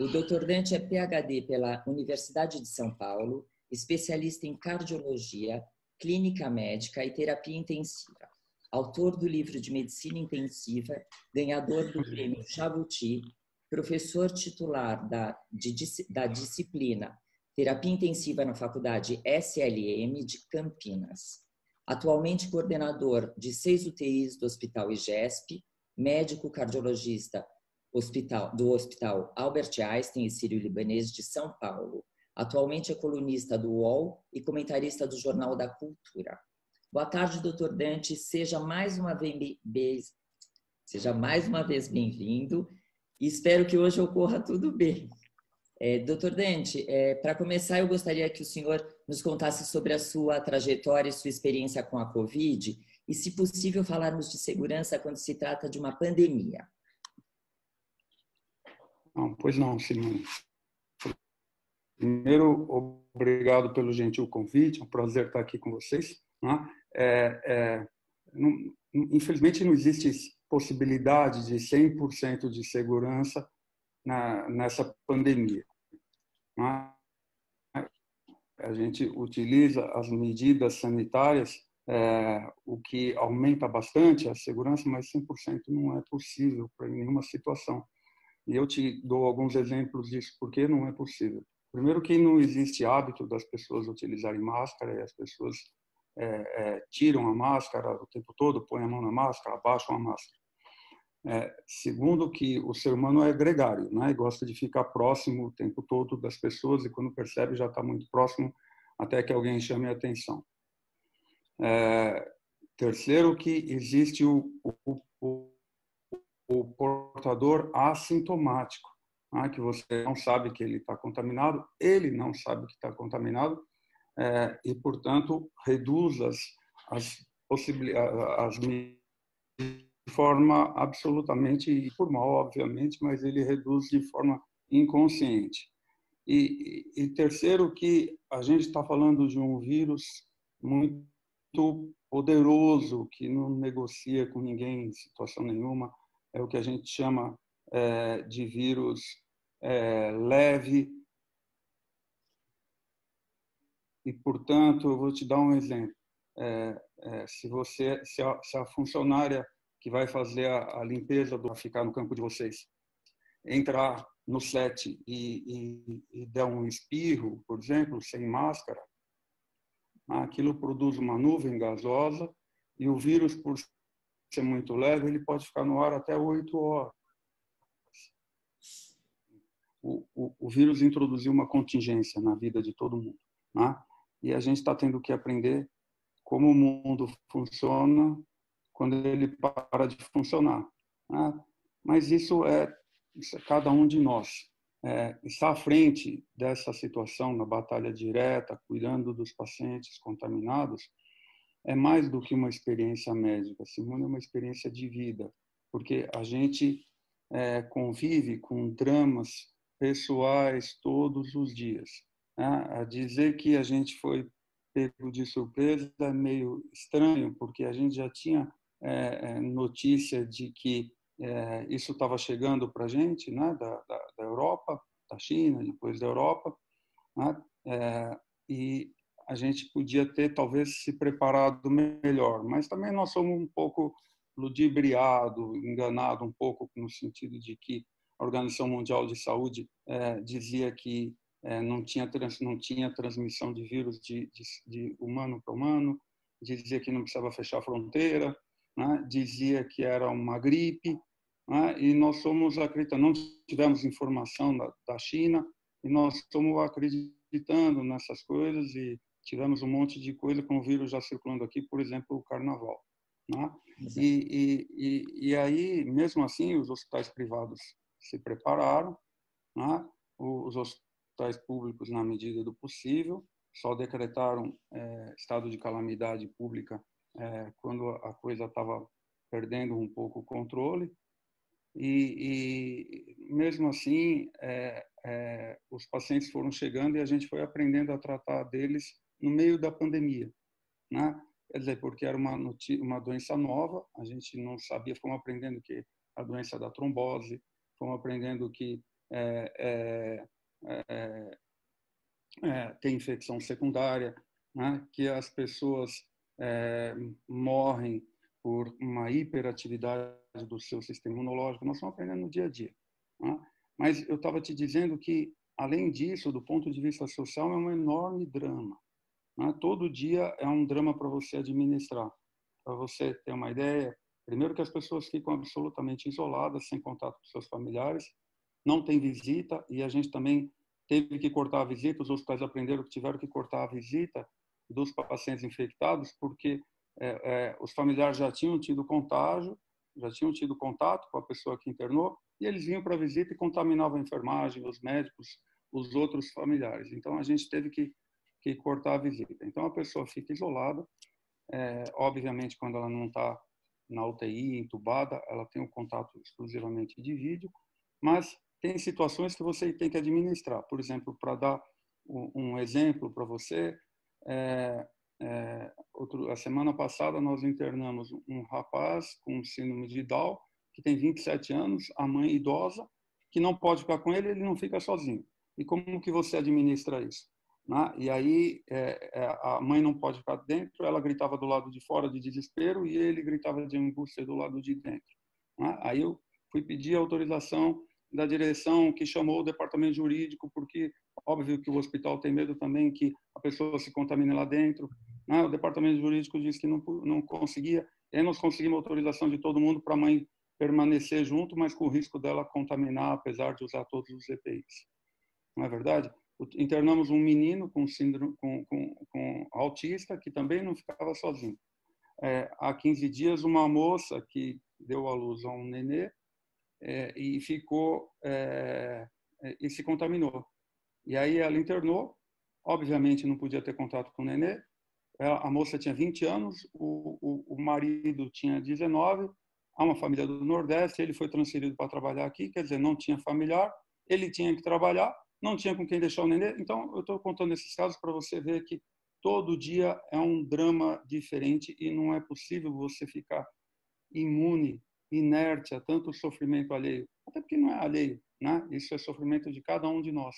O Dr. Dante é PhD pela Universidade de São Paulo, especialista em cardiologia, clínica médica e terapia intensiva. Autor do livro de medicina intensiva, ganhador do prêmio Chavuti, professor titular da disciplina Terapia Intensiva na Faculdade SLM de Campinas. Atualmente coordenador de 6 UTIs do Hospital IGESP, médico cardiologista do Hospital Albert Einstein e Sírio-Libanês de São Paulo. Atualmente é colunista do UOL e comentarista do Jornal da Cultura. Boa tarde, Dr. Dante. Seja mais uma vez bem-vindo e espero que hoje ocorra tudo bem. Dr. Dante, para começar, eu gostaria que o senhor nos contasse sobre a sua trajetória e sua experiência com a Covid e, se possível, falarmos de segurança quando se trata de uma pandemia. Não, pois não, Simone. Primeiro, obrigado pelo gentil convite, é um prazer estar aqui com vocês. Infelizmente, não existe possibilidade de 100% de segurança nessa pandemia. A gente utiliza as medidas sanitárias, o que aumenta bastante a segurança, mas 100% não é possível para nenhuma situação. E eu te dou alguns exemplos disso, porque não é possível. Primeiro, que não existe hábito das pessoas utilizarem máscara, e as pessoas tiram a máscara o tempo todo, põem a mão na máscara, abaixam a máscara. Segundo, que o ser humano é gregário, né? E gosta de ficar próximo o tempo todo das pessoas, e quando percebe já está muito próximo, até que alguém chame a atenção. Terceiro, que existe o portador assintomático, né? Que você não sabe que ele está contaminado, ele não sabe que está contaminado, e, portanto, reduz as possibilidades, de forma absolutamente informal, obviamente, mas ele reduz de forma inconsciente. E terceiro, que a gente está falando de um vírus muito poderoso, que não negocia com ninguém em situação nenhuma, é o que a gente chama de vírus leve. E, portanto, eu vou te dar um exemplo. Se a funcionária que vai fazer a limpeza do ficar no campo de vocês entrar no set e der um espirro, por exemplo, sem máscara, aquilo produz uma nuvem gasosa e o vírus, por ser muito leve, ele pode ficar no ar até 8 horas. O vírus introduziu uma contingência na vida de todo mundo, né? E a gente está tendo que aprender como o mundo funciona quando ele para de funcionar, né? Mas isso é cada um de nós. Está à frente dessa situação, na batalha direta, cuidando dos pacientes contaminados, é mais do que uma experiência médica. Simone, é uma experiência de vida, porque a gente convive com dramas pessoais todos os dias, né? A dizer que a gente foi pego de surpresa é meio estranho, porque a gente já tinha notícia de que isso estava chegando para a gente, né, da Europa, da China, depois da Europa, né, e a gente podia ter talvez se preparado melhor, mas também nós somos um pouco ludibriado, enganado um pouco no sentido de que a Organização Mundial de Saúde dizia que não tinha transmissão de vírus de humano para humano, dizia que não precisava fechar a fronteira, né? Dizia que era uma gripe, né? E nós somos acreditando, não tivemos informação da China, e nós estamos acreditando nessas coisas e tivemos um monte de coisa com o vírus já circulando aqui, por exemplo, o carnaval, né? E aí, mesmo assim, os hospitais privados se prepararam, né? Os hospitais públicos, na medida do possível, só decretaram estado de calamidade pública quando a coisa estava perdendo um pouco o controle. E mesmo assim, os pacientes foram chegando e a gente foi aprendendo a tratar deles no meio da pandemia, né? Quer dizer, porque era uma doença nova, a gente não sabia, fomos aprendendo que a doença da trombose, fomos aprendendo que tem infecção secundária, né? Que as pessoas morrem por uma hiperatividade do seu sistema imunológico. Nós estamos aprendendo no dia a dia. Né? Mas eu estava te dizendo que, além disso, do ponto de vista social, é um enorme drama. Né? Todo dia é um drama para você administrar. Para você ter uma ideia, primeiro que as pessoas ficam absolutamente isoladas, sem contato com seus familiares, não tem visita, e a gente também teve que cortar a visita, os hospitais aprenderam que tiveram que cortar a visita dos pacientes infectados, porque os familiares já tinham tido contágio, já tinham tido contato com a pessoa que internou, e eles vinham para a visita e contaminavam a enfermagem, os médicos, os outros familiares. Então, a gente teve que cortar a visita. Então, a pessoa fica isolada. Obviamente, quando ela não está na UTI, entubada, ela tem um contato exclusivamente de vídeo, mas tem situações que você tem que administrar. Por exemplo, para dar um exemplo para você, a semana passada nós internamos um rapaz com síndrome de Down, que tem 27 anos, a mãe idosa, que não pode ficar com ele, ele não fica sozinho. E como que você administra isso? Né? E aí a mãe não pode ficar dentro, ela gritava do lado de fora de desespero e ele gritava de angústia do lado de dentro. Né? Aí eu fui pedir autorização da direção, que chamou o departamento jurídico, porque óbvio que o hospital tem medo também que a pessoa se contamine lá dentro. Né? O departamento jurídico disse que não conseguia, e aí nós conseguimos autorização de todo mundo para a mãe permanecer junto, mas com o risco dela contaminar, apesar de usar todos os EPIs. Não é verdade? Internamos um menino com síndrome, com autista, que também não ficava sozinho. Há 15 dias, uma moça que deu à luz a um nenê e ficou e se contaminou. E aí ela internou, obviamente não podia ter contato com o nenê. A moça tinha 20 anos, o marido tinha 19, há uma família do Nordeste, ele foi transferido para trabalhar aqui, quer dizer, não tinha familiar, ele tinha que trabalhar, não tinha com quem deixar o nenê. Então, eu estou contando esses casos para você ver que todo dia é um drama diferente e não é possível você ficar imune, inerte a tanto sofrimento alheio. Até porque não é alheio, né? Isso é sofrimento de cada um de nós.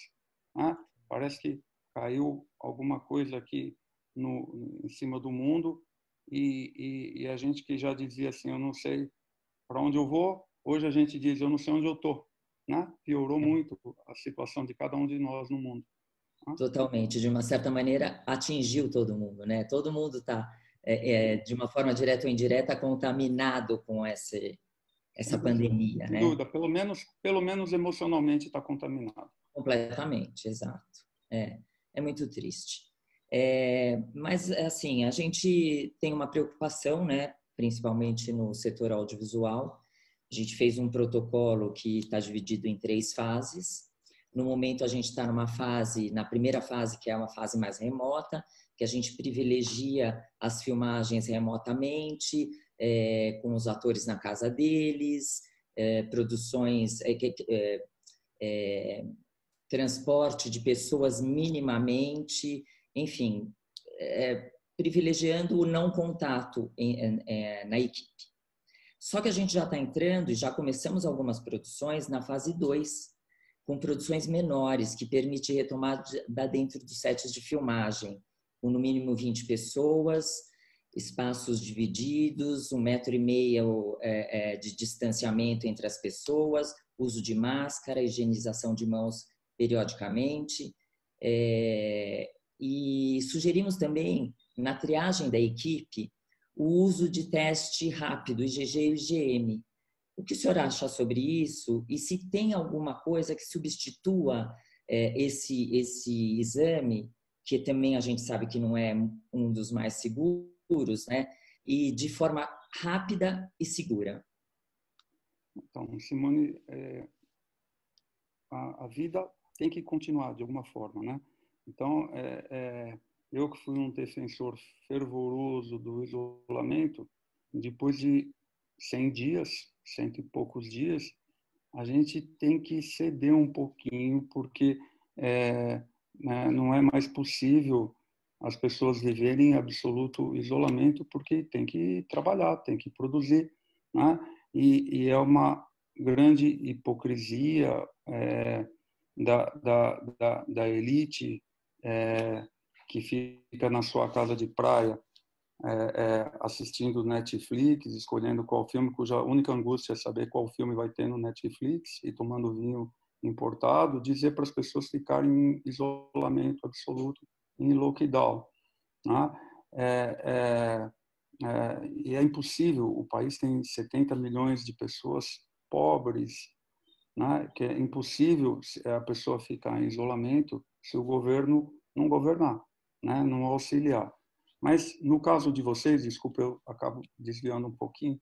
Né? Parece que caiu alguma coisa aqui em cima do mundo e a gente que já dizia assim, eu não sei para onde eu vou, hoje a gente diz, eu não sei onde eu estou. Né? Piorou muito a situação de cada um de nós no mundo. Né? Totalmente, de uma certa maneira atingiu todo mundo, né? Todo mundo está, de uma forma direta ou indireta, contaminado com essa pandemia, Sem né? dúvida, pelo menos emocionalmente está contaminado. Completamente, exato. É muito triste. Mas, assim, a gente tem uma preocupação, né? Principalmente no setor audiovisual. A gente fez um protocolo que está dividido em 3 fases. No momento, a gente está na primeira fase, que é uma fase mais remota, que a gente privilegia as filmagens remotamente, com os atores na casa deles, produções, transporte de pessoas minimamente, enfim, privilegiando o não contato na equipe. Só que a gente já está entrando e já começamos algumas produções na fase 2, com produções menores, que permite retomar dentro dos sets de filmagem, com no mínimo 20 pessoas, espaços divididos, 1,5 metro de distanciamento entre as pessoas, uso de máscara, higienização de mãos periodicamente. E sugerimos também, na triagem da equipe, o uso de teste rápido, IgG e IgM. O que o senhor acha sobre isso? E se tem alguma coisa que substitua esse exame, que também a gente sabe que não é um dos mais seguros, né? E de forma rápida e segura. Então, Simone, a vida tem que continuar de alguma forma, né? Então, eu que fui um defensor fervoroso do isolamento, depois de 100 dias, 100 e poucos dias, a gente tem que ceder um pouquinho, porque né, não é mais possível as pessoas viverem em absoluto isolamento, porque tem que trabalhar, tem que produzir, né? E é uma grande hipocrisia da elite que fica na sua casa de praia assistindo Netflix, escolhendo qual filme, cuja única angústia é saber qual filme vai ter no Netflix e tomando vinho importado, dizer para as pessoas ficarem em isolamento absoluto, em lockdown. Né? E é impossível, o país tem 70 milhões de pessoas pobres, né? Que é impossível a pessoa ficar em isolamento se o governo não governar, né? Não auxiliar. Mas no caso de vocês, desculpa, eu acabo desviando um pouquinho,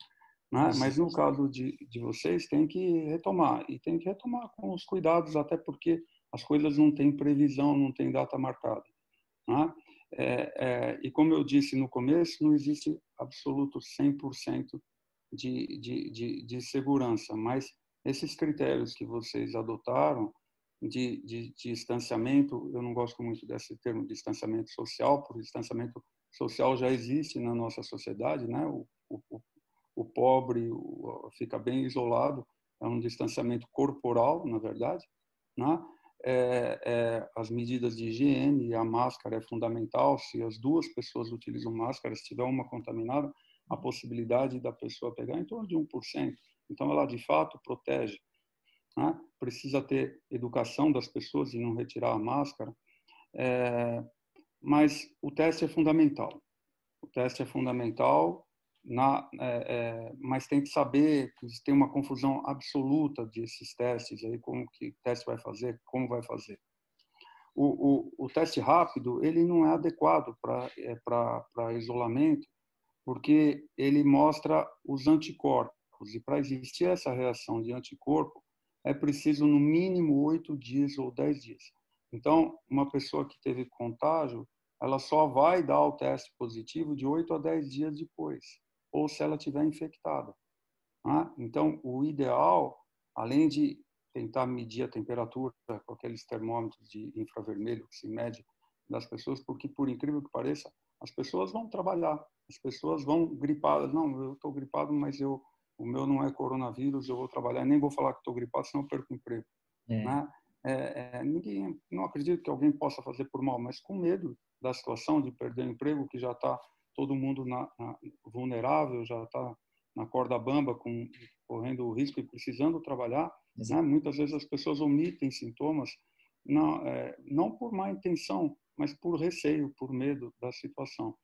né? Mas no caso de vocês, tem que retomar, e tem que retomar com os cuidados, até porque as coisas não têm previsão, não tem data marcada. Né? E como eu disse no começo, não existe absoluto 100% de segurança, mas esses critérios que vocês adotaram de distanciamento, eu não gosto muito desse termo distanciamento social, porque distanciamento social já existe na nossa sociedade, né? O pobre fica bem isolado, é um distanciamento corporal, na verdade, né? As medidas de higiene e a máscara é fundamental. Se as duas pessoas utilizam máscara, se tiver uma contaminada, a possibilidade da pessoa pegar é em torno de 1%. Então, ela, de fato, protege. Né? Precisa ter educação das pessoas e não retirar a máscara. Mas o teste é fundamental. O teste é fundamental, mas tem que saber que tem uma confusão absoluta desses testes, aí, como que teste vai fazer, como vai fazer. O teste rápido ele não é adequado para isolamento, porque ele mostra os anticorpos, e para existir essa reação de anticorpo, é preciso no mínimo 8 dias ou 10 dias. Então, uma pessoa que teve contágio, ela só vai dar o teste positivo de 8 a 10 dias depois, ou se ela estiver infectada. Então, o ideal, além de tentar medir a temperatura com aqueles termômetros de infravermelho que se mede das pessoas, porque, por incrível que pareça, as pessoas vão trabalhar, as pessoas vão gripadas. Não, eu estou gripado, mas o meu não é coronavírus, eu vou trabalhar, nem vou falar que estou gripado, senão eu perco o emprego. Né? Ninguém, não acredito que alguém possa fazer por mal, mas com medo da situação de perder o emprego, que já está todo mundo vulnerável, já está na corda bamba, correndo o risco e precisando trabalhar. Né? Muitas vezes as pessoas omitem sintomas, não por má intenção, mas por receio, por medo da situação.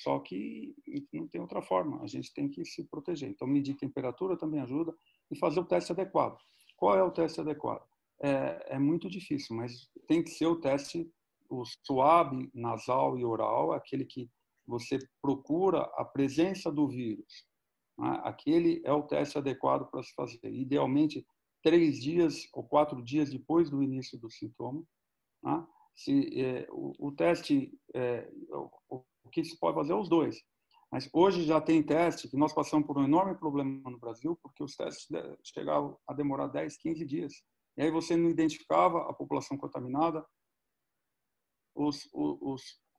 Só que não tem outra forma, a gente tem que se proteger. Então, medir temperatura também ajuda e fazer o teste adequado. Qual é o teste adequado? É muito difícil, mas tem que ser o teste, o suave, nasal e oral, aquele que você procura a presença do vírus. Aquele é o teste adequado para se fazer. Idealmente, 3 dias ou 4 dias depois do início do sintoma. O teste, o que se pode fazer é os dois. Mas hoje já tem teste que nós passamos por um enorme problema no Brasil, porque os testes chegavam a demorar 10, 15 dias. E aí você não identificava a população contaminada, os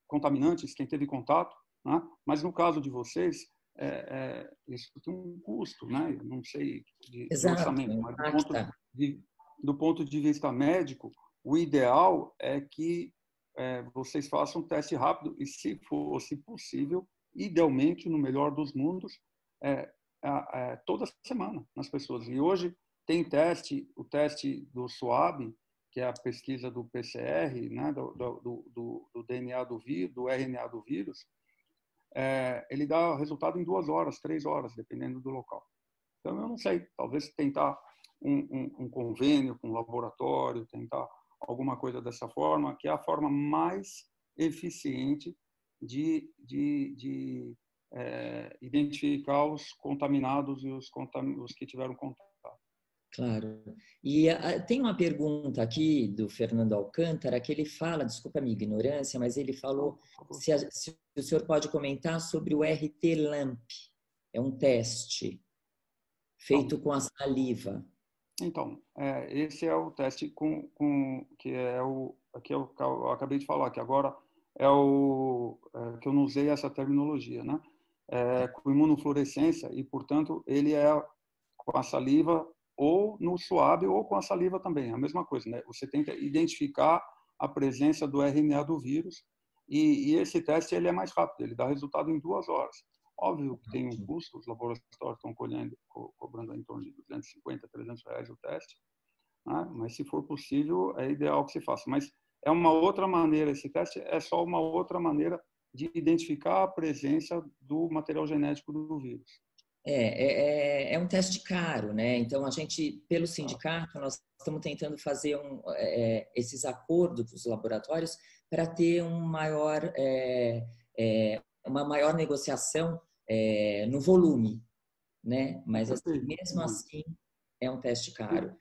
contaminantes, quem teve contato. Né? Mas no caso de vocês, isso tem um custo, né? Eu não sei de orçamento, mas do ponto de vista médico, o ideal é que vocês façam um teste rápido e, se fosse possível, idealmente, no melhor dos mundos, toda semana nas pessoas. E hoje tem o teste do SWAB, que é a pesquisa do PCR, né, do DNA do vírus, do RNA do vírus. Ele dá resultado em 2 horas, 3 horas, dependendo do local. Então, eu não sei, talvez tentar um convênio com um laboratório, tentar alguma coisa dessa forma, que é a forma mais eficiente de identificar os contaminados e os que tiveram contato. Claro. E tem uma pergunta aqui do Fernando Alcântara, que ele fala, desculpa a minha ignorância, mas ele falou se o senhor pode comentar sobre o RT-LAMP. É um teste feito com a saliva. Então, esse é o teste que eu acabei de falar, que agora que eu não usei essa terminologia, né? Com imunofluorescência, e, portanto, ele é com a saliva ou no suave ou com a saliva também, é a mesma coisa, né? Você tenta identificar a presença do RNA do vírus e esse teste ele é mais rápido, ele dá resultado em 2 horas. Óbvio que tem um custo, os laboratórios estão cobrando em torno de R$250, R$300 o teste, né? Mas se for possível, é ideal que se faça. Mas é uma outra maneira, esse teste é só uma outra maneira de identificar a presença do material genético do vírus. É um teste caro, né? Então, a gente, pelo sindicato, nós estamos tentando fazer esses acordos com os laboratórios para ter uma maior negociação no volume, né? Mas, assim, mesmo assim, é um teste caro.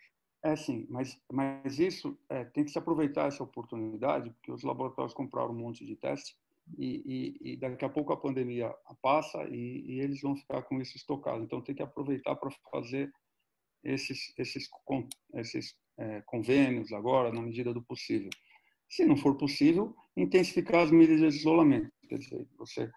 Sim, mas isso tem que se aproveitar essa oportunidade, porque os laboratórios compraram um monte de teste e daqui a pouco a pandemia passa e eles vão ficar com isso estocado. Então tem que aproveitar para fazer esses convênios agora, na medida do possível. Se não for possível, intensificar as medidas de isolamento. Quer dizer, você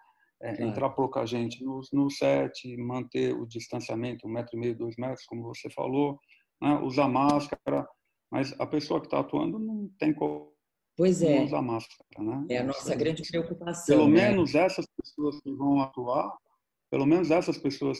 entrar pouca gente no set, manter o distanciamento, 1,5 m, 2 metros, como você falou, né? Usar máscara, mas a pessoa que está atuando não tem como usar máscara. Né? É a nossa grande preocupação. Pelo menos essas pessoas que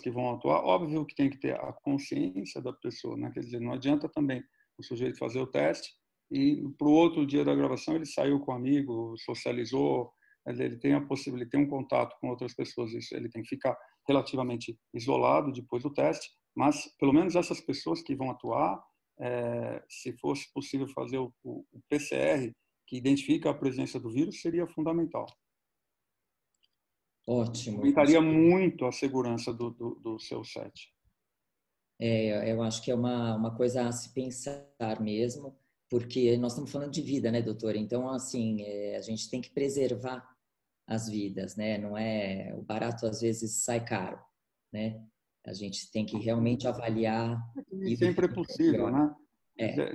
vão atuar, óbvio que tem que ter a consciência da pessoa, né? Quer dizer, não adianta também o sujeito fazer o teste e para o outro dia da gravação ele saiu com um amigo, socializou, ele tem a possibilidade, tem um contato com outras pessoas, isso ele tem que ficar relativamente isolado depois do teste, mas pelo menos essas pessoas que vão atuar, se fosse possível fazer o PCR, que identifica a presença do vírus, seria fundamental. Ótimo. Aumentaria muito a segurança do seu set. Eu acho que é uma coisa a se pensar mesmo, porque nós estamos falando de vida, né, doutora? Então, assim, a gente tem que preservar as vidas, né? Não é o barato às vezes sai caro, né? A gente tem que realmente avaliar. Nem sempre é possível, né?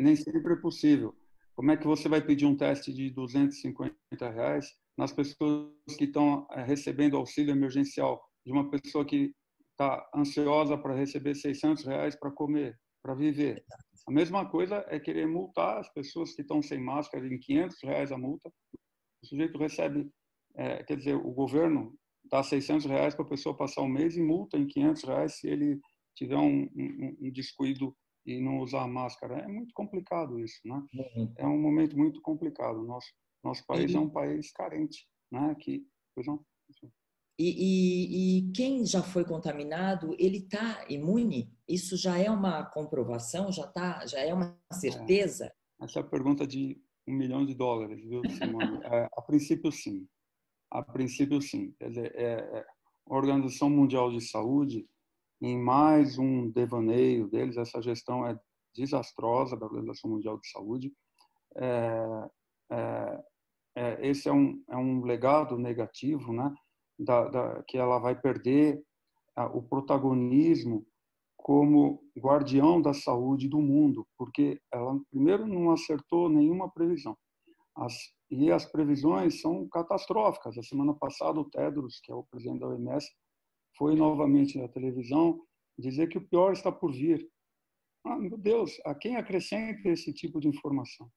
Nem sempre é possível. Como é que você vai pedir um teste de R$250 nas pessoas que estão recebendo auxílio emergencial, de uma pessoa que está ansiosa para receber R$600 para comer, para viver? A mesma coisa é querer multar as pessoas que estão sem máscara em R$500 a multa. O sujeito recebe, quer dizer, o governo dá R$600 para a pessoa passar um mês e multa em R$500 se ele tiver um descuido e não usar a máscara. É muito complicado isso, né? É um momento muito complicado. Nosso país é um país carente, né? E quem já foi contaminado, ele está imune? Isso já é uma comprovação? Já é uma certeza? Essa é a pergunta de $1 milhão, viu, Simone? A princípio, sim. A princípio, sim. Quer dizer, a Organização Mundial de Saúde, em mais um devaneio deles, essa gestão é desastrosa da Organização Mundial de Saúde. Esse é um legado negativo, né? Que ela vai perder o protagonismo como guardião da saúde do mundo, porque ela, primeiro, não acertou nenhuma previsão. E as previsões são catastróficas. A semana passada, o Tedros, que é o presidente da OMS, foi novamente na televisão dizer que o pior está por vir. Meu Deus, a quem acrescenta esse tipo de informação?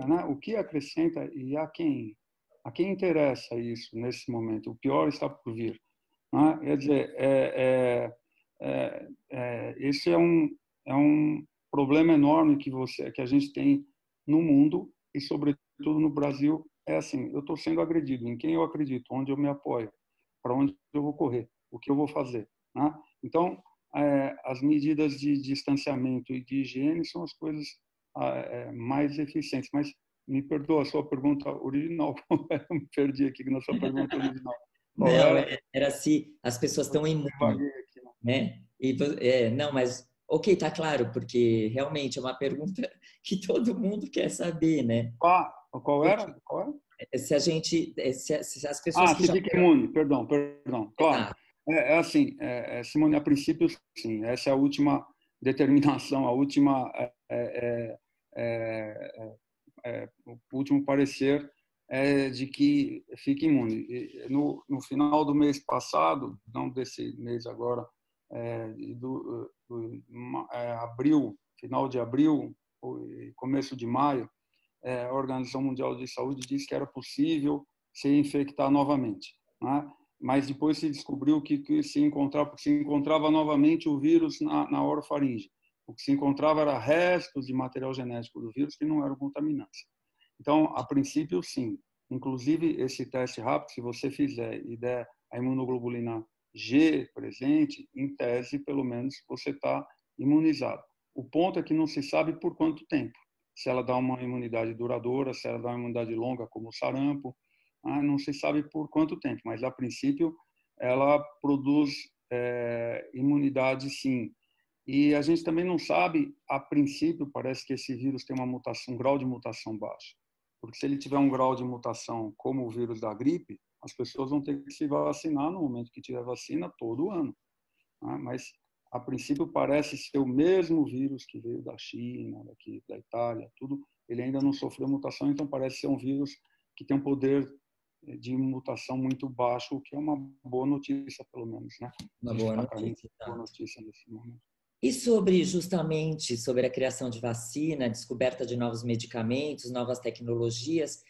Né? O que acrescenta e a quem? A quem interessa isso nesse momento? O pior está por vir. Né? Quer dizer, esse é um problema enorme que a gente tem no mundo e, sobretudo, no Brasil. É assim, eu estou sendo agredido. Em quem eu acredito? Onde eu me apoio? Para onde eu vou correr? O que eu vou fazer? Né? Então, as medidas de distanciamento e de higiene são as coisas mais eficientes. Mas me perdoa a sua pergunta original. Eu me perdi aqui na sua pergunta original. Não, era se as pessoas estão imunes, né? Não, mas ok, tá claro, porque realmente é uma pergunta que todo mundo quer saber, né? Qual era? Se a gente, se as pessoas que se fica imune, perdão, claro. Assim, Simone, a princípio, sim. Essa é a última determinação, o último parecer de que fique imune. No final do mês passado, não desse mês agora, abril, final de abril, começo de maio, a Organização Mundial de Saúde disse que era possível se infectar novamente, né? Mas depois se descobriu que se encontrava novamente o vírus na orofaringe. O que se encontrava era restos de material genético do vírus que não eram contaminantes. Então, a princípio, sim. Inclusive, esse teste rápido, se você fizer e der a imunoglobulina G presente, em tese, pelo menos, você está imunizado. O ponto é que não se sabe por quanto tempo. Se ela dá uma imunidade duradoura, se ela dá uma imunidade longa, como o sarampo, não se sabe por quanto tempo, mas, a princípio, ela produz imunidade, sim. E a gente também não sabe, a princípio, parece que esse vírus tem uma mutação, um grau de mutação baixo. Porque se ele tiver um grau de mutação como o vírus da gripe, as pessoas vão ter que se vacinar no momento que tiver vacina todo ano. Mas, a princípio, parece ser o mesmo vírus que veio da China, daqui, da Itália, tudo. Ele ainda não sofreu mutação, então parece ser um vírus que tem um poder de mutação muito baixo, o que é uma boa notícia, pelo menos, né? Uma boa notícia. Boa notícia nesse momento. E justamente sobre a criação de vacina, a descoberta de novos medicamentos, novas tecnologias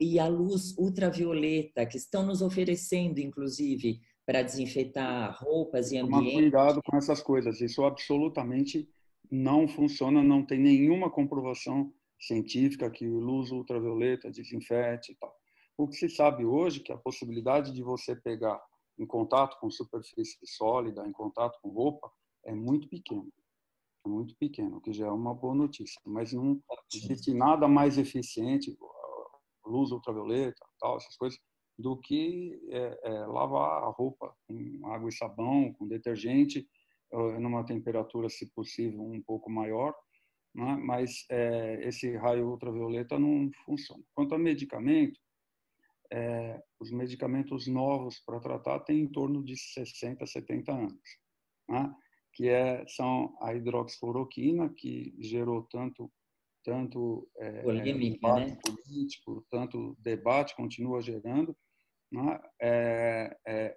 e a luz ultravioleta que estão nos oferecendo, inclusive, para desinfetar roupas e ambientes. Tomar cuidado com essas coisas. Isso absolutamente não funciona, não tem nenhuma comprovação científica que luz ultravioleta desinfete e tal. O que se sabe hoje é que a possibilidade de você pegar em contato com superfície sólida, em contato com roupa, é muito pequeno, o que já é uma boa notícia. Mas não existe nada mais eficiente, luz ultravioleta, tal, essas coisas, do que lavar a roupa com água e sabão, com detergente, numa temperatura, se possível, um pouco maior, né? Mas esse raio ultravioleta não funciona. Quanto a medicamento, os medicamentos novos para tratar têm em torno de 60, 70 anos, né? São a hidroxicloroquina, que gerou tanto polêmica, debate né? político, tanto debate, continua gerando, né?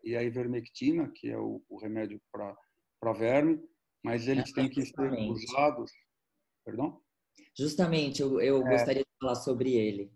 E a ivermectina, que é o remédio para verme, mas eles têm que ser usados... Perdão? Justamente, eu gostaria de falar sobre ele.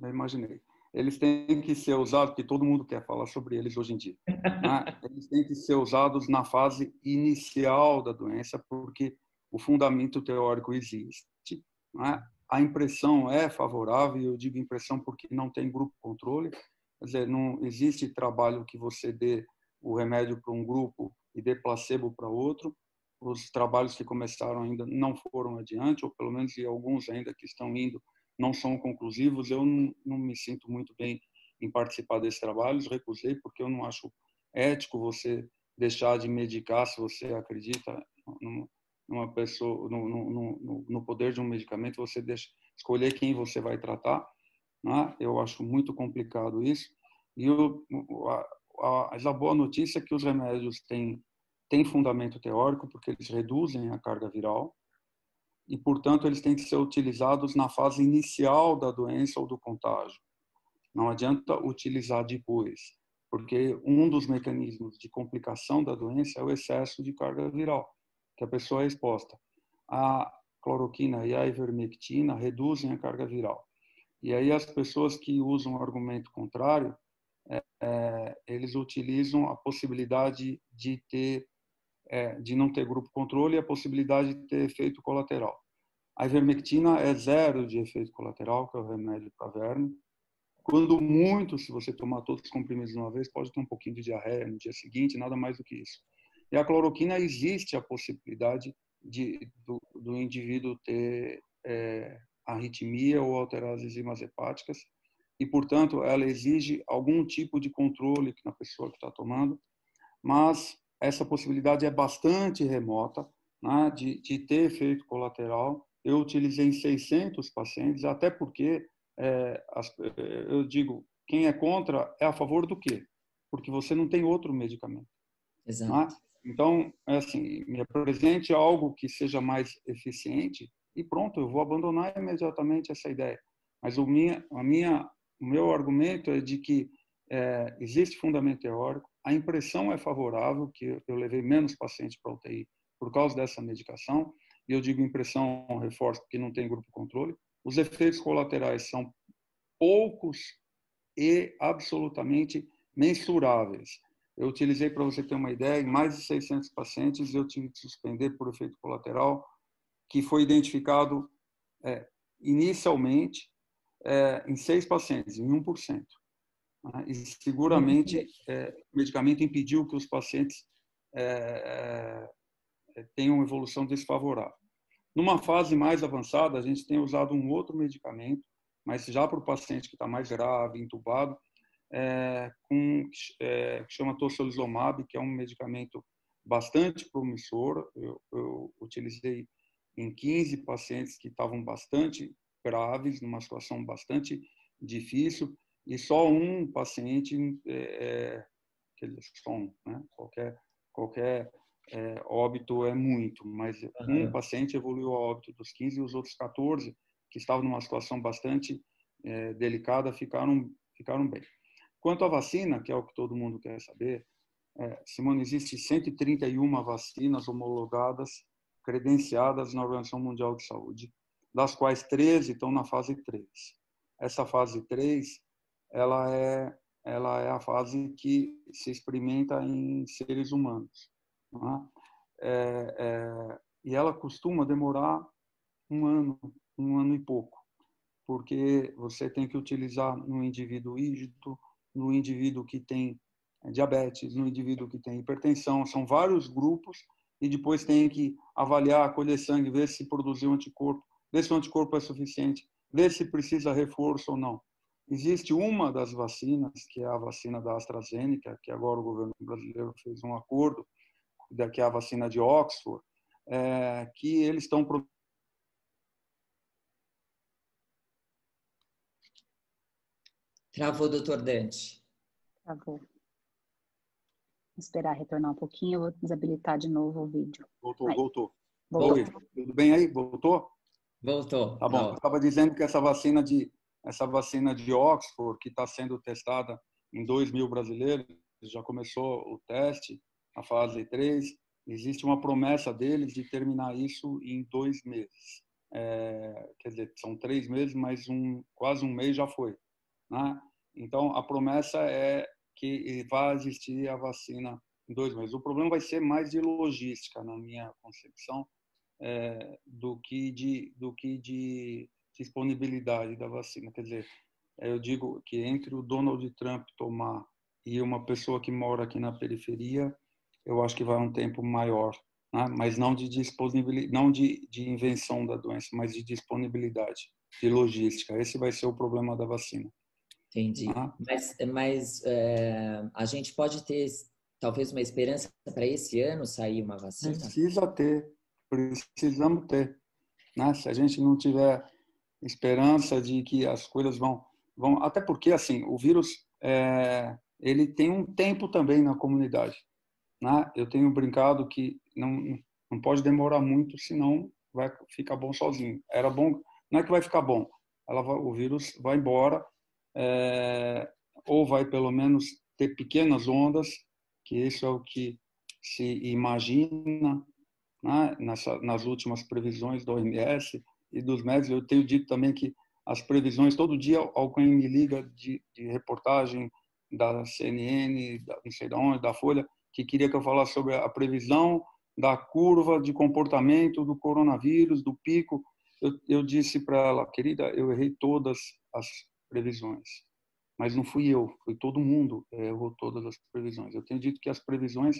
Eu imaginei. Eles têm que ser usados, porque todo mundo quer falar sobre eles hoje em dia, né? Eles têm que ser usados na fase inicial da doença, porque o fundamento teórico existe, né? A impressão é favorável, e eu digo impressão porque não tem grupo controle, quer dizer, não existe trabalho que você dê o remédio para um grupo e dê placebo para outro. Os trabalhos que começaram ainda não foram adiante, ou pelo menos alguns ainda que estão indo não são conclusivos. Eu não me sinto muito bem em participar desses trabalhos, recusei porque eu não acho ético você deixar de medicar se você acredita numa pessoa, no poder de um medicamento, você deixa escolher quem você vai tratar, né? Eu acho muito complicado isso. E a boa notícia é que os remédios têm fundamento teórico, porque eles reduzem a carga viral, e, portanto, eles têm que ser utilizados na fase inicial da doença ou do contágio. Não adianta utilizar depois, porque um dos mecanismos de complicação da doença é o excesso de carga viral, que a pessoa é exposta. A cloroquina e a ivermectina reduzem a carga viral. E aí as pessoas que usam o argumento contrário, eles utilizam a possibilidade de não ter grupo controle e a possibilidade de ter efeito colateral. A ivermectina é zero de efeito colateral, que é o remédio para verme. Quando muito, se você tomar todos os comprimidos de uma vez, pode ter um pouquinho de diarreia no dia seguinte, nada mais do que isso. E a cloroquina, existe a possibilidade do indivíduo ter arritmia ou alterar as enzimas hepáticas, e, portanto, ela exige algum tipo de controle na pessoa que está tomando, mas essa possibilidade é bastante remota, né, de ter efeito colateral. Eu utilizei em 600 pacientes, até porque, eu digo, quem é contra é a favor do quê? Porque você não tem outro medicamento. Exato. Né? Então, assim, me apresente algo que seja mais eficiente e pronto, eu vou abandonar imediatamente essa ideia. Mas o meu argumento é de que existe fundamento teórico, a impressão é favorável, que eu levei menos pacientes para a UTI por causa dessa medicação, e eu digo impressão, reforço, porque não tem grupo controle, os efeitos colaterais são poucos e absolutamente mensuráveis. Eu utilizei, para você ter uma ideia, em mais de 600 pacientes, eu tive que suspender por efeito colateral, que foi identificado inicialmente em 6 pacientes, em 1%. Né? E seguramente o medicamento impediu que os pacientes tenham uma evolução desfavorável. Numa fase mais avançada, a gente tem usado um outro medicamento, mas já para o paciente que está mais grave, entubado, que chama tocilizumab, que é um medicamento bastante promissor. Eu utilizei em 15 pacientes que estavam bastante graves, numa situação bastante difícil, e só um paciente, só um, né? Qualquer óbito é muito, mas um paciente evoluiu a óbito dos 15 e os outros 14, que estavam numa situação bastante delicada, ficaram bem. Quanto à vacina, que é o que todo mundo quer saber, Simone, existem 131 vacinas homologadas, credenciadas na Organização Mundial de Saúde, das quais 13 estão na fase 3. Essa fase 3, ela é a fase que se experimenta em seres humanos. Né? E ela costuma demorar um ano e pouco, porque você tem que utilizar no indivíduo rígido, no indivíduo que tem diabetes, no indivíduo que tem hipertensão, são vários grupos, e depois tem que avaliar, colher sangue, ver se produziu anticorpo, ver se o anticorpo é suficiente, ver se precisa reforço ou não. Existe uma das vacinas, que é a vacina da AstraZeneca, que agora o governo brasileiro fez um acordo, que é a vacina de Oxford, que eles estão... Travou, doutor Dante. Travou. Vou esperar retornar um pouquinho, eu vou desabilitar de novo o vídeo. Voltou. Voltou. Tudo bem aí? Voltou? Voltou. Tá bom. Eu estava dizendo que essa vacina de Oxford, que está sendo testada em 2.000 brasileiros, já começou o teste, a fase 3, existe uma promessa deles de terminar isso em 2 meses. Quer dizer, são 3 meses, mas quase um mês já foi. Né? Então, a promessa é que vai existir a vacina em 2 meses. O problema vai ser mais de logística, na minha concepção, do que de disponibilidade da vacina. Quer dizer, eu digo que entre o Donald Trump tomar e uma pessoa que mora aqui na periferia, eu acho que vai um tempo maior, né? Mas não de disponibilidade, não de invenção da doença, mas de disponibilidade, de logística. Esse vai ser o problema da vacina. Entendi. Mas a gente pode ter talvez uma esperança para esse ano sair uma vacina? Precisamos ter. Né? Se a gente não tiver esperança de que as coisas vão... Até porque, assim, o vírus ele tem um tempo também na comunidade. Né? Eu tenho brincado que não pode demorar muito, senão vai ficar bom sozinho. Era bom, não é que vai ficar bom, o vírus vai embora, ou vai pelo menos ter pequenas ondas, que isso é o que se imagina, né? Nas últimas previsões da OMS e dos médicos. Eu tenho dito também que as previsões, todo dia alguém me liga de reportagem da CNN, não sei de onde, da Folha, que queria que eu falasse sobre a previsão da curva de comportamento do coronavírus, do pico. Eu disse para ela, querida, eu errei todas as previsões, mas não fui eu, foi todo mundo errou todas as previsões. Eu tenho dito que as previsões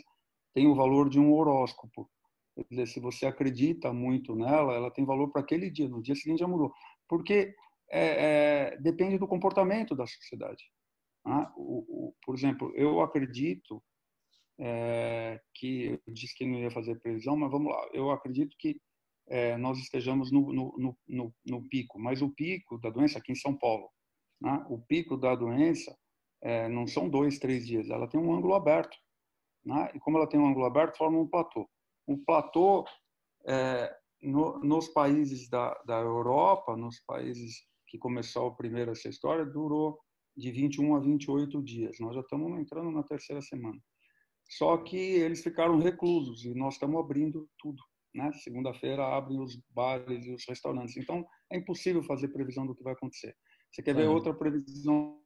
têm o valor de um horóscopo. Quer dizer, se você acredita muito nela, ela tem valor para aquele dia, no dia seguinte já mudou. Porque depende do comportamento da sociedade. Né? Por exemplo, eu acredito que eu disse que não ia fazer previsão, mas vamos lá. Eu acredito que nós estejamos no pico, mas o pico da doença aqui em São Paulo, né? O pico da doença não são 2, 3 dias, ela tem um ângulo aberto, né? E como ela tem um ângulo aberto, forma um platô. O platô nos países da Europa, nos países que começou primeiro essa história, durou de 21 a 28 dias. Nós já estamos entrando na 3ª semana. só que eles ficaram reclusos e nós estamos abrindo tudo, né? Segunda-feira abrem os bares e os restaurantes. Então, é impossível fazer previsão do que vai acontecer. Você quer ver outra previsão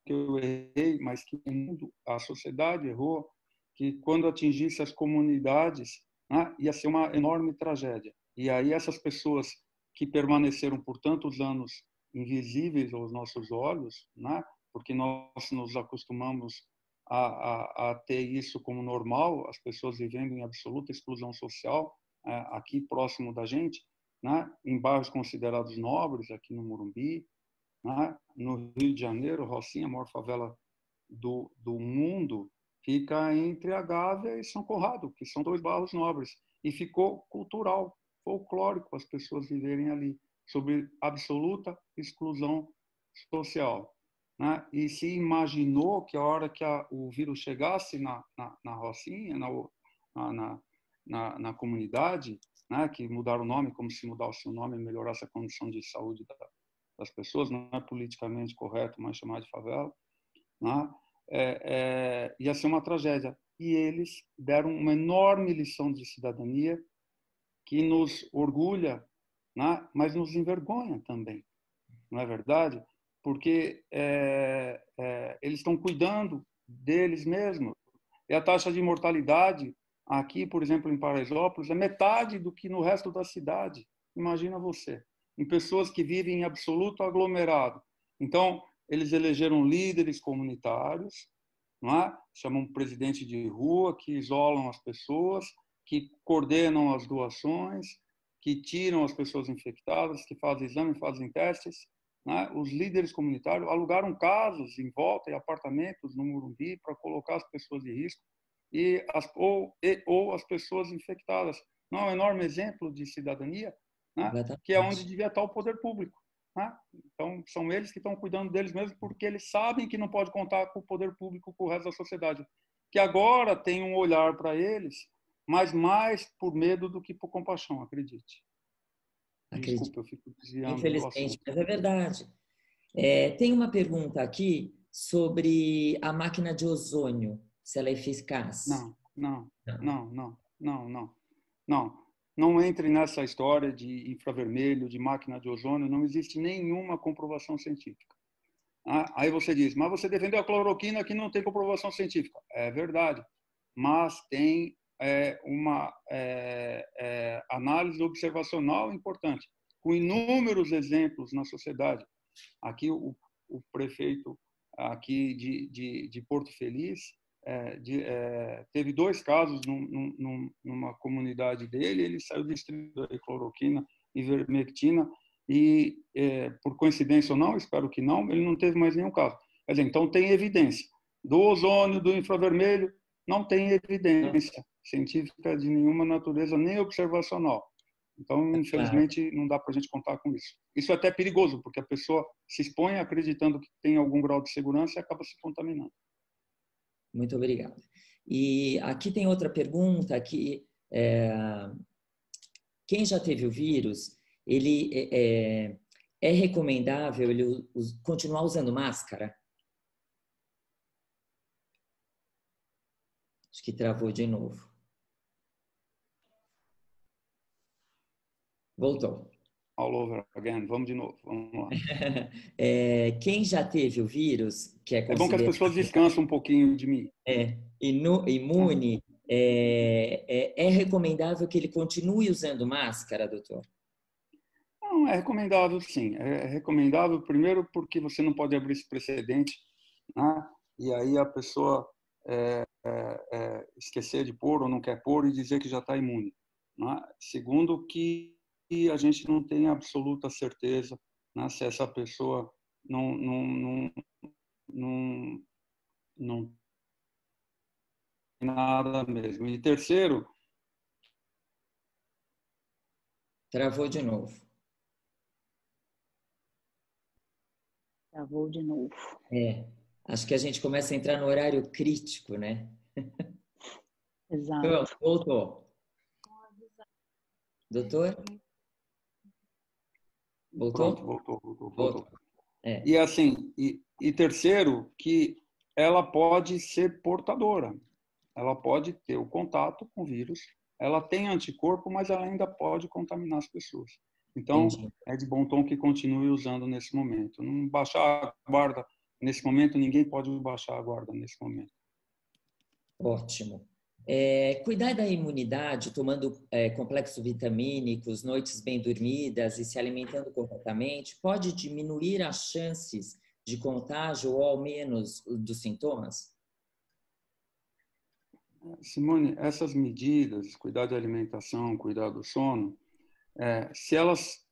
que eu errei, mas que o mundo, a sociedade errou, que quando atingisse as comunidades, né, ia ser uma enorme tragédia. E aí essas pessoas que permaneceram por tantos anos invisíveis aos nossos olhos, né, porque nós nos acostumamos a ter isso como normal, as pessoas vivendo em absoluta exclusão social, aqui próximo da gente, né, em bairros considerados nobres, aqui no Morumbi, né, no Rio de Janeiro, Rocinha, a maior favela do mundo, fica entre a Gávea e São Conrado, que são 2 bairros nobres. E ficou cultural, folclórico as pessoas viverem ali, sob absoluta exclusão social. Né? E se imaginou que a hora que o vírus chegasse na Rocinha, na comunidade, né? Que mudaram o nome, como se mudasse o nome e melhorasse a condição de saúde das pessoas, não é politicamente correto, mas chamar de favela, né? Ia ser uma tragédia. E eles deram uma enorme lição de cidadania que nos orgulha, né? Mas nos envergonha também, não é verdade? Porque eles estão cuidando deles mesmos. E a taxa de mortalidade aqui, por exemplo, em Paraisópolis, é metade do que no resto da cidade. Imagina você, em pessoas que vivem em absoluto aglomerado. Então, eles elegeram líderes comunitários, não é? Chamam presidente de rua, que isolam as pessoas, que coordenam as doações, que tiram as pessoas infectadas, que fazem exame, fazem testes. Né? Os líderes comunitários alugaram casas em volta e apartamentos no Morumbi para colocar as pessoas de risco ou as pessoas infectadas. Não é um enorme exemplo de cidadania, né? Que é onde devia estar o poder público. Né? Então, são eles que estão cuidando deles mesmos porque eles sabem que não pode contar com o poder público, com o resto da sociedade. Que agora tem um olhar para eles, mas mais por medo do que por compaixão, acredite. Desculpa, eu fico desviando do assunto. Infelizmente, mas é verdade. Tem uma pergunta aqui sobre a máquina de ozônio, se ela é eficaz. Não entre nessa história de infravermelho, de máquina de ozônio, não existe nenhuma comprovação científica. Aí você diz, mas você defendeu a cloroquina que não tem comprovação científica. É verdade, mas tem uma análise observacional importante, com inúmeros exemplos na sociedade. Aqui o prefeito aqui de Porto Feliz teve 2 casos numa comunidade dele, ele saiu distribuindo cloroquina e ivermectina e, por coincidência ou não, espero que não, ele não teve mais nenhum caso. Quer dizer, então tem evidência. Do ozônio, do infravermelho, não tem evidência científica de nenhuma natureza, nem observacional. Então, infelizmente, não dá para a gente contar com isso. Isso é até perigoso, porque a pessoa se expõe acreditando que tem algum grau de segurança e acaba se contaminando. Muito obrigado. E aqui tem outra pergunta que quem já teve o vírus, ele é recomendável ele continuar usando máscara? Acho que travou de novo. Voltou. All over again. Vamos de novo. Vamos lá. Quem já teve o vírus, que é bom que as pessoas descansem um pouquinho de mim. Imune, é recomendável que ele continue usando máscara, doutor? Não, é recomendável, sim. É recomendável, primeiro, porque você não pode abrir esse precedente, né? E aí a pessoa esquecer de pôr ou não quer pôr e dizer que já está imune. Né? Segundo, que a gente não tem absoluta certeza, né, se essa pessoa não nada mesmo. E terceiro... Travou de novo. Travou de novo. Acho que a gente começa a entrar no horário crítico, né? Exato. Pronto, voltou. Doutor? Voltou? Pronto, voltou. É. E assim, e terceiro, que ela pode ser portadora. ela pode ter o contato com o vírus, ela tem anticorpo, mas ela ainda pode contaminar as pessoas. Então, Entendi. é de bom tom que continue usando nesse momento. Não baixar a guarda nesse momento, ninguém pode baixar a guarda nesse momento. Ótimo. Cuidar da imunidade, tomando complexos vitamínicos, noites bem dormidas e se alimentando corretamente, pode diminuir as chances de contágio ou ao menos dos sintomas? Simone, essas medidas, cuidar da alimentação, cuidar do sono, se elas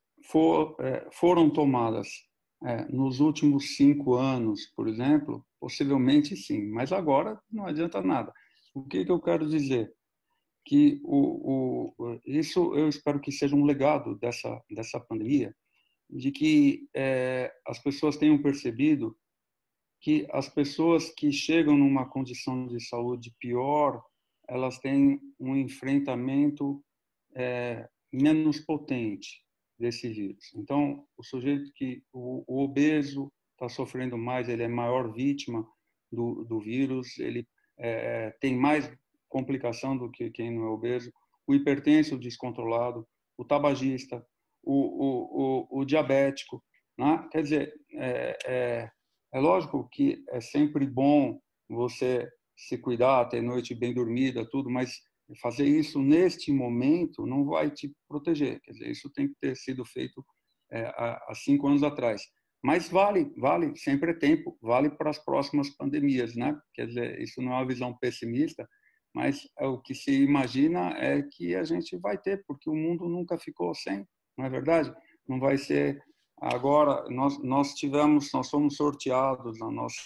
foram tomadas nos últimos 5 anos, por exemplo, possivelmente sim, mas agora não adianta nada. O que eu quero dizer? Que isso eu espero que seja um legado dessa pandemia, de que as pessoas tenham percebido que as pessoas que chegam numa condição de saúde pior, elas têm um enfrentamento menos potente desse vírus. Então, o sujeito o obeso está sofrendo mais, ele é maior vítima do vírus, ele tem mais complicação do que quem não é obeso, o hipertenso descontrolado, o tabagista, o diabético, né? Quer dizer, é lógico que é sempre bom você se cuidar, ter noite bem dormida, tudo, mas fazer isso neste momento não vai te proteger. Quer dizer, isso tem que ter sido feito há 5 anos atrás. Mas vale, sempre é tempo, vale para as próximas pandemias, né? Quer dizer, isso não é uma visão pessimista, mas o que se imagina é que a gente vai ter, porque o mundo nunca ficou sem, não é verdade? Não vai ser agora. Nós somos sorteados a nossa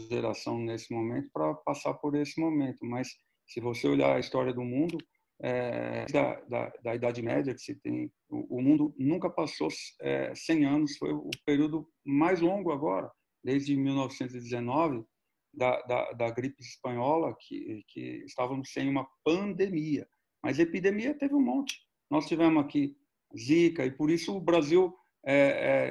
geração nesse momento para passar por esse momento. Mas se você olhar a história do mundo, da Idade Média que se tem, o mundo nunca passou 100 anos, foi o período mais longo agora, desde 1919, da gripe espanhola, que estávamos sem uma pandemia. Mas epidemia teve um monte. Nós tivemos aqui Zika, e por isso o Brasil,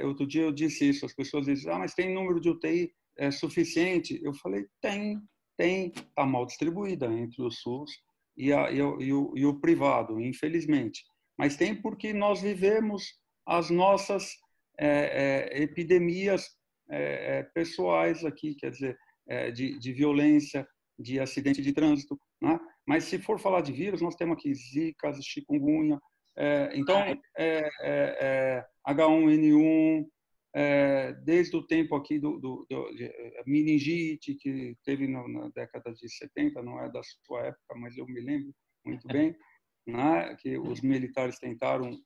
outro dia eu disse isso, as pessoas dizem, mas tem número de UTI suficiente? Eu falei, tem, está mal distribuída entre o SUS e o privado, infelizmente. Mas tem porque nós vivemos as nossas epidemias pessoais aqui, quer dizer, de violência, de acidente de trânsito, né? Mas se for falar de vírus, nós temos aqui Zika, chikungunya, então H1N1, desde o tempo aqui de meningite, que teve na década de 70, não é da sua época, mas eu me lembro muito bem, né, que os militares tentaram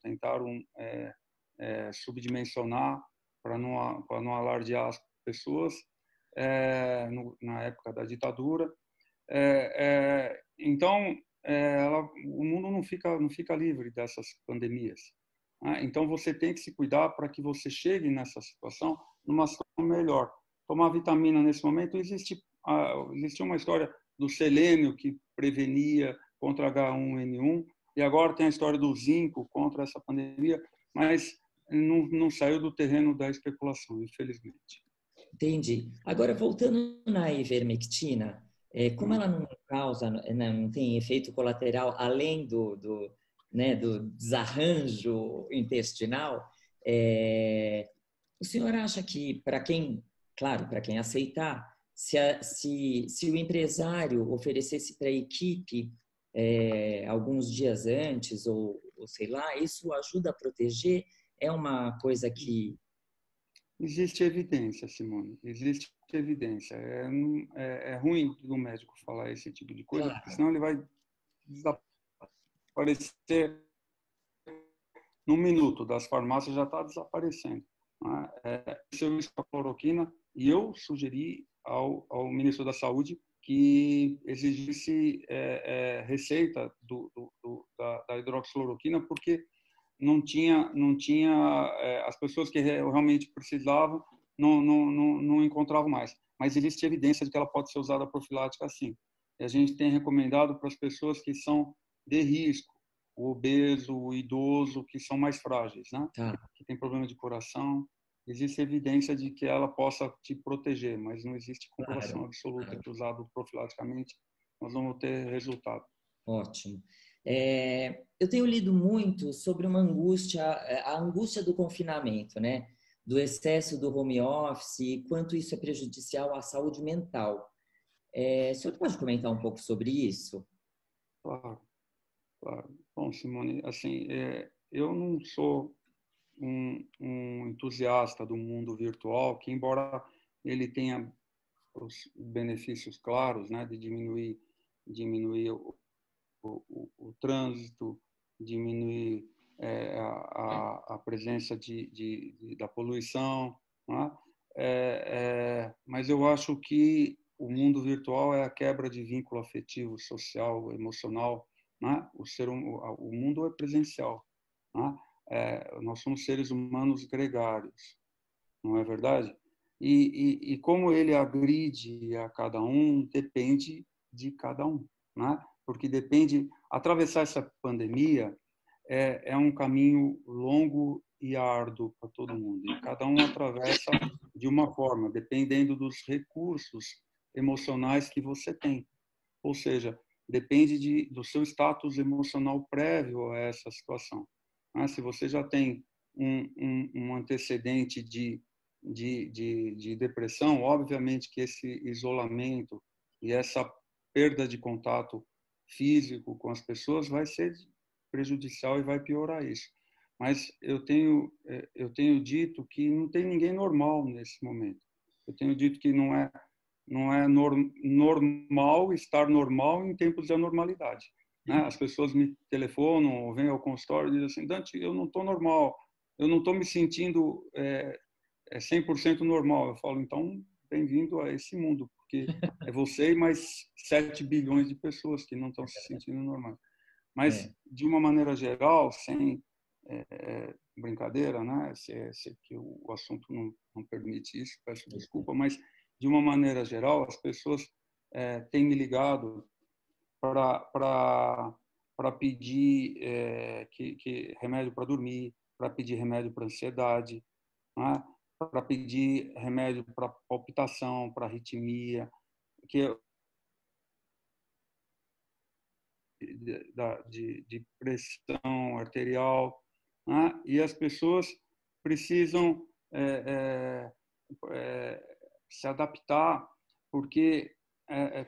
subdimensionar para não alardear as pessoas na época da ditadura. Então, o mundo não fica livre dessas pandemias. Então, você tem que se cuidar para que você chegue nessa situação, numa situação melhor. Tomar vitamina nesse momento, existe uma história do selênio que prevenia contra H1N1, e agora tem a história do zinco contra essa pandemia, mas não saiu do terreno da especulação, infelizmente. Entendi. Agora, voltando na ivermectina, como ela não causa, não tem efeito colateral além do desarranjo intestinal, o senhor acha que, para quem aceitar, se o empresário oferecesse para a equipe alguns dias antes, ou sei lá, isso ajuda a proteger? É uma coisa que... Existe evidência, Simone, existe evidência. É ruim do médico falar esse tipo de coisa, Claro. porque senão ele vai desaparecer num minuto, das farmácias já está desaparecendo. Isso é a cloroquina, e eu sugeri ao ministro da Saúde que exigisse receita da hidroxicloroquina, porque não tinha as pessoas que realmente precisavam não encontravam mais. Mas existe evidência de que ela pode ser usada profilática assim. E a gente tem recomendado para as pessoas que são de risco, o obeso, o idoso, que são mais frágeis, né? Tá. Que tem problema de coração. existe evidência de que ela possa te proteger, mas não existe comprovação absoluta que usado profilaticamente nós vamos ter resultado. Ótimo. Eu tenho lido muito sobre uma angústia, a angústia do confinamento, né? Do excesso do home office e quanto isso é prejudicial à saúde mental. O senhor pode comentar um pouco sobre isso? Claro, claro. Bom, Simone, assim, eu não sou um entusiasta do mundo virtual, que embora ele tenha os benefícios claros, né, de diminuir o trânsito, diminuir a presença da poluição, né? Mas eu acho que o mundo virtual é a quebra de vínculo afetivo, social, emocional, né? O mundo é presencial, né? Nós somos seres humanos gregários, não é verdade? E como ele agride a cada um, depende de cada um, né? Porque depende, atravessar essa pandemia é um caminho longo e árduo para todo mundo, e cada um atravessa de uma forma, dependendo dos recursos emocionais que você tem. Ou seja, depende do seu status emocional prévio a essa situação. Se você já tem um antecedente de depressão, obviamente que esse isolamento e essa perda de contato físico com as pessoas vai ser prejudicial e vai piorar isso. Mas eu tenho dito que não tem ninguém normal nesse momento. Eu tenho dito que não é normal estar normal em tempos de anormalidade, né? As pessoas me telefonam ou vêm ao consultório e dizem assim: Dante, eu não estou normal, eu não estou me sentindo 100% normal. Eu falo, então, bem-vindo a esse mundo, porque é você e mais 7 bilhões de pessoas que não estão se sentindo normais. Mas, de uma maneira geral, sem brincadeira, né? Se que o assunto não permite isso, peço desculpa, mas, de uma maneira geral, as pessoas têm me ligado para pedir remédio para dormir, para pedir remédio para ansiedade, né? Para pedir remédio para palpitação, para arritmia, que de pressão arterial, né? E as pessoas precisam se adaptar, porque,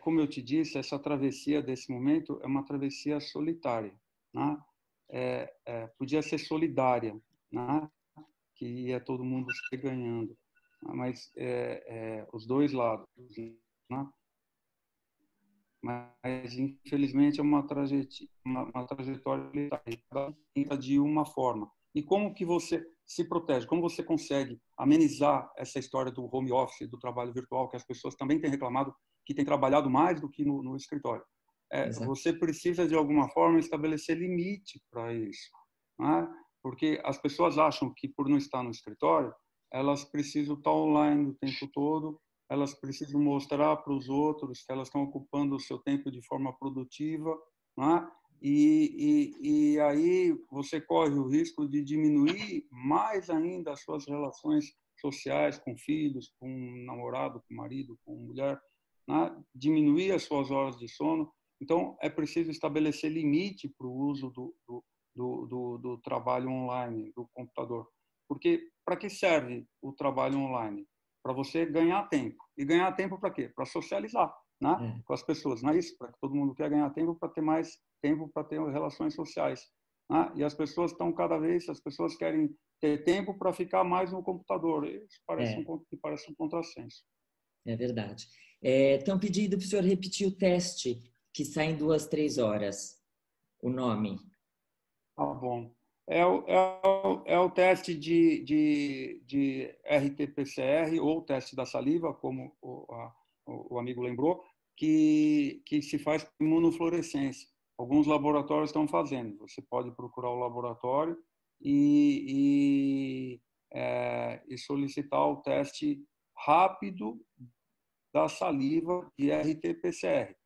como eu te disse, essa travessia desse momento é uma travessia solitária, né? Podia ser solidária, né? Que ia todo mundo se ganhando, mas os dois lados, né? Mas infelizmente é uma trajetória solitária, de uma forma. E como que você se protege? Como você consegue amenizar essa história do home office, do trabalho virtual, que as pessoas também têm reclamado que têm trabalhado mais do que no escritório? Você precisa, de alguma forma, estabelecer limite para isso, né? Porque as pessoas acham que, por não estar no escritório, elas precisam estar online o tempo todo, elas precisam mostrar para os outros que elas estão ocupando o seu tempo de forma produtiva, né? E aí você corre o risco de diminuir mais ainda as suas relações sociais com filhos, com namorado, com marido, com mulher, né? Diminuir as suas horas de sono. Então, é preciso estabelecer limite para o uso do trabalho online, do computador. Porque para que serve o trabalho online? Para você ganhar tempo. E ganhar tempo para quê? Para socializar, né? Com as pessoas. Não é isso? Para que todo mundo quer ganhar tempo para ter mais tempo para ter relações sociais, né? E as pessoas as pessoas querem ter tempo para ficar mais no computador. Isso parece um contrassenso. É verdade. Estão pedindo para o senhor repetir o teste, que sai em 2, 3 horas. O nome. Tá bom. É o teste de RT-PCR, ou teste da saliva, como o amigo lembrou, que se faz com imunofluorescência. Alguns laboratórios estão fazendo. Você pode procurar o laboratório e solicitar o teste rápido da saliva de RT-PCR.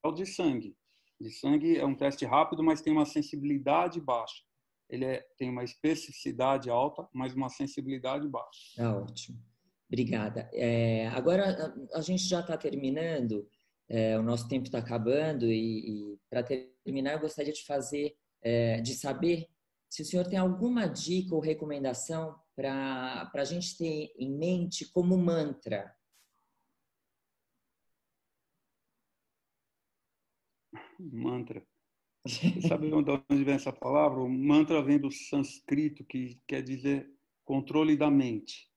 É o de sangue. De sangue é um teste rápido, mas tem uma sensibilidade baixa. tem uma especificidade alta, mas uma sensibilidade baixa. Tá ótimo. Obrigada. Agora, a gente já está terminando, o nosso tempo está acabando, e para terminar, eu gostaria de saber se o senhor tem alguma dica ou recomendação para a gente ter em mente como mantra. Mantra. Você sabe de onde vem essa palavra? O mantra vem do sânscrito, que quer dizer controle da mente,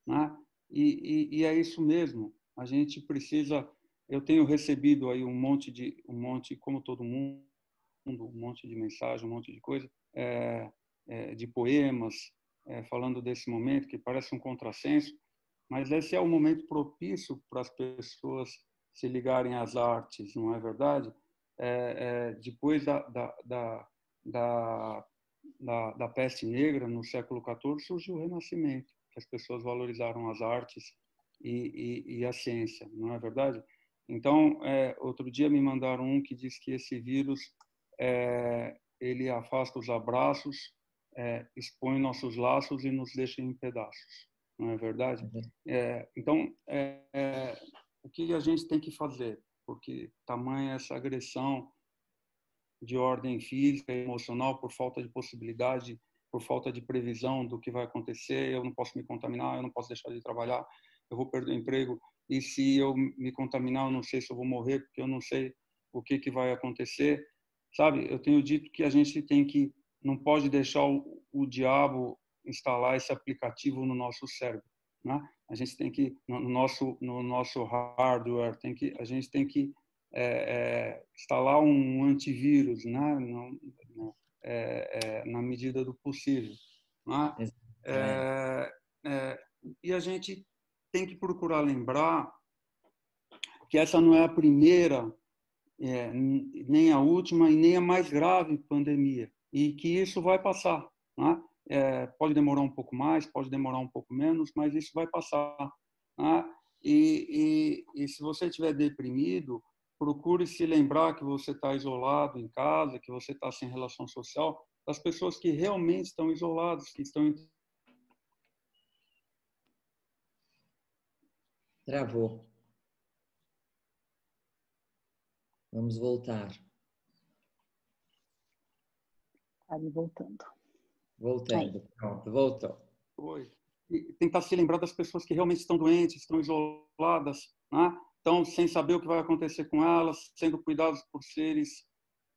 né? E é isso mesmo. A gente precisa. Eu tenho recebido aí um monte, como todo mundo, um monte de mensagem, um monte de coisa, de poemas, falando desse momento que parece um contrassenso, mas esse é o momento propício para as pessoas se ligarem às artes, não é verdade? Depois da peste negra, no século XIV, surgiu o Renascimento, que as pessoas valorizaram as artes e a ciência, não é verdade? Então, outro dia me mandaram um que diz que esse vírus ele afasta os abraços, expõe nossos laços e nos deixa em pedaços, não é verdade? Então, o que a gente tem que fazer? Porque tamanha essa agressão de ordem física e emocional por falta de possibilidade, por falta de previsão do que vai acontecer, eu não posso me contaminar, eu não posso deixar de trabalhar, eu vou perder o emprego, e se eu me contaminar, eu não sei se eu vou morrer, porque eu não sei o que vai acontecer. Sabe, eu tenho dito que a gente não pode deixar o diabo instalar esse aplicativo no nosso cérebro, né? A gente tem que, no nosso hardware, a gente tem que instalar um antivírus, né? Na medida do possível, né? E a gente tem que procurar lembrar que essa não é a primeira, nem a última e nem a mais grave pandemia, e que isso vai passar, né? Pode demorar um pouco mais, pode demorar um pouco menos, mas isso vai passar, né? E se você estiver deprimido, procure se lembrar que você está isolado em casa, que você está sem relação social, das pessoas que realmente estão isoladas, que estão... Travou. Vamos voltar. Ali voltando. Voltando. Pronto, voltou. Oi. E tentar se lembrar das pessoas que realmente estão doentes, estão isoladas, né? Estão sem saber o que vai acontecer com elas, sendo cuidados por seres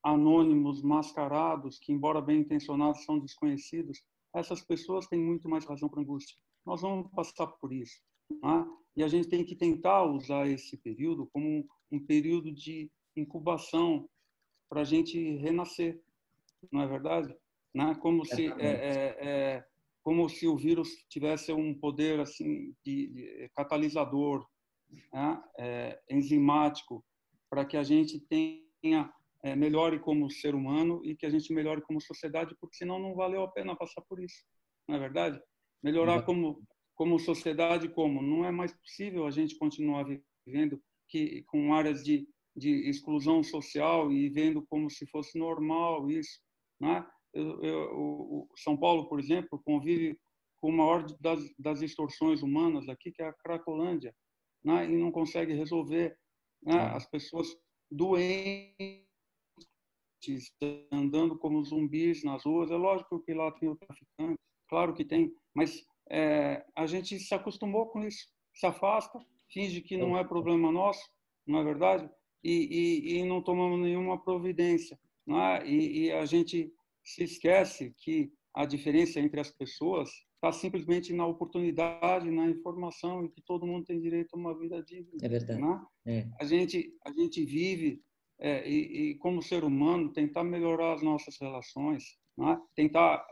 anônimos, mascarados, que, embora bem intencionados, são desconhecidos. Essas pessoas têm muito mais razão para angústia. Nós vamos passar por isso, né? E a gente tem que tentar usar esse período como um período de incubação para a gente renascer, não é verdade? Né? Como se o vírus tivesse um poder assim de catalisador, né? Enzimático, para que a gente melhore como ser humano e que a gente melhore como sociedade, porque senão não valeu a pena passar por isso, não é verdade? Melhorar como sociedade, como? Não é mais possível a gente continuar vivendo com áreas de exclusão social e vendo como se fosse normal isso, né? O São Paulo, por exemplo, convive com a maior das distorções humanas aqui, que é a Cracolândia, né? E não consegue resolver, né? As pessoas doentes andando como zumbis nas ruas. É lógico que lá tem o traficante, claro que tem, mas a gente se acostumou com isso, se afasta, finge que não é problema nosso, não é verdade? E não tomamos nenhuma providência, não é? E a gente se esquece que a diferença entre as pessoas está simplesmente na oportunidade, na informação, e que todo mundo tem direito a uma vida digna. É verdade. Né? A gente vive, e como ser humano, tentar melhorar as nossas relações, né? Tentar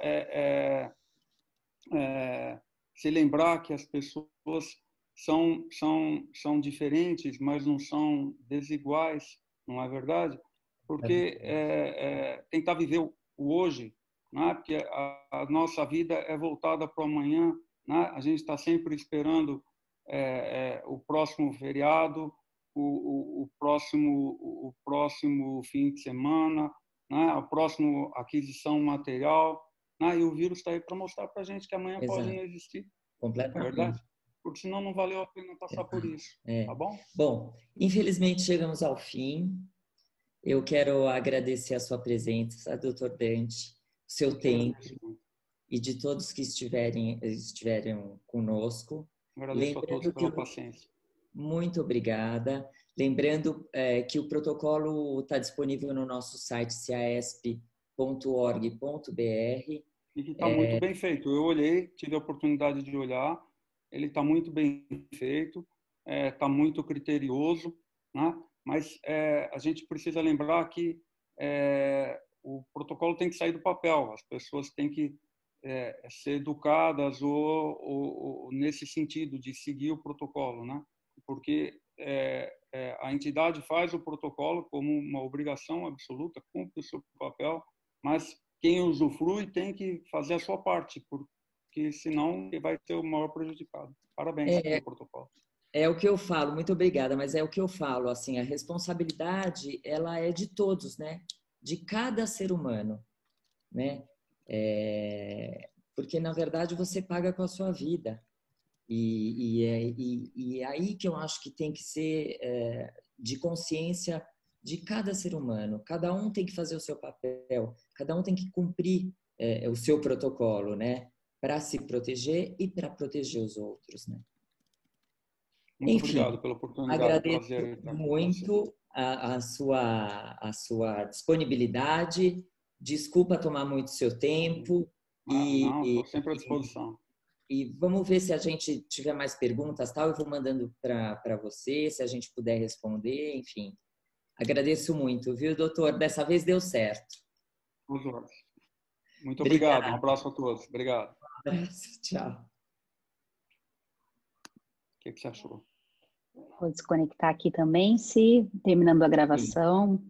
se lembrar que as pessoas são diferentes, mas não são desiguais, não é verdade? Porque tentar viver o hoje, né? Porque a nossa vida é voltada para o amanhã, né? A gente está sempre esperando o próximo feriado, o próximo fim de semana, né? A próxima aquisição material, E o vírus está aí para mostrar para a gente que amanhã Exato. pode não existir. Completamente. É verdade? Porque senão não valeu a pena passar por isso. Tá bom? Bom, infelizmente chegamos ao fim. Eu quero agradecer a sua presença, Dr. Dante, o seu tempo e de todos que estiveram conosco. Agradeço a todos pela paciência. Muito obrigada. Lembrando que o protocolo está disponível no nosso site caesp.org.br. E que está muito bem feito. Eu olhei, tive a oportunidade de olhar. Ele está muito bem feito, está muito criterioso, né? Mas a gente precisa lembrar que o protocolo tem que sair do papel. As pessoas têm que ser educadas ou nesse sentido de seguir o protocolo, né? Porque a entidade faz o protocolo como uma obrigação absoluta, cumpre o seu papel, mas quem usufrui tem que fazer a sua parte, porque senão vai ser o maior prejudicado. Parabéns pelo protocolo. É o que eu falo, muito obrigada, mas é o que eu falo, assim, a responsabilidade, ela é de todos, né? De cada ser humano, né? Porque, na verdade, você paga com a sua vida. E é aí que eu acho que tem que ser de consciência de cada ser humano. Cada um tem que fazer o seu papel, cada um tem que cumprir o seu protocolo, né? Para se proteger e para proteger os outros, né? Muito obrigado pela oportunidade. Agradeço muito a sua disponibilidade. Desculpa tomar muito seu tempo. Não, estou sempre à disposição. E vamos ver se a gente tiver mais perguntas, tal. Eu vou mandando para você, se a gente puder responder, enfim. Agradeço muito, viu, doutor? Dessa vez deu certo. Muito obrigado. Um abraço a todos. Obrigado. Um abraço. Tchau. O que você achou? Vou desconectar aqui também, terminando a gravação.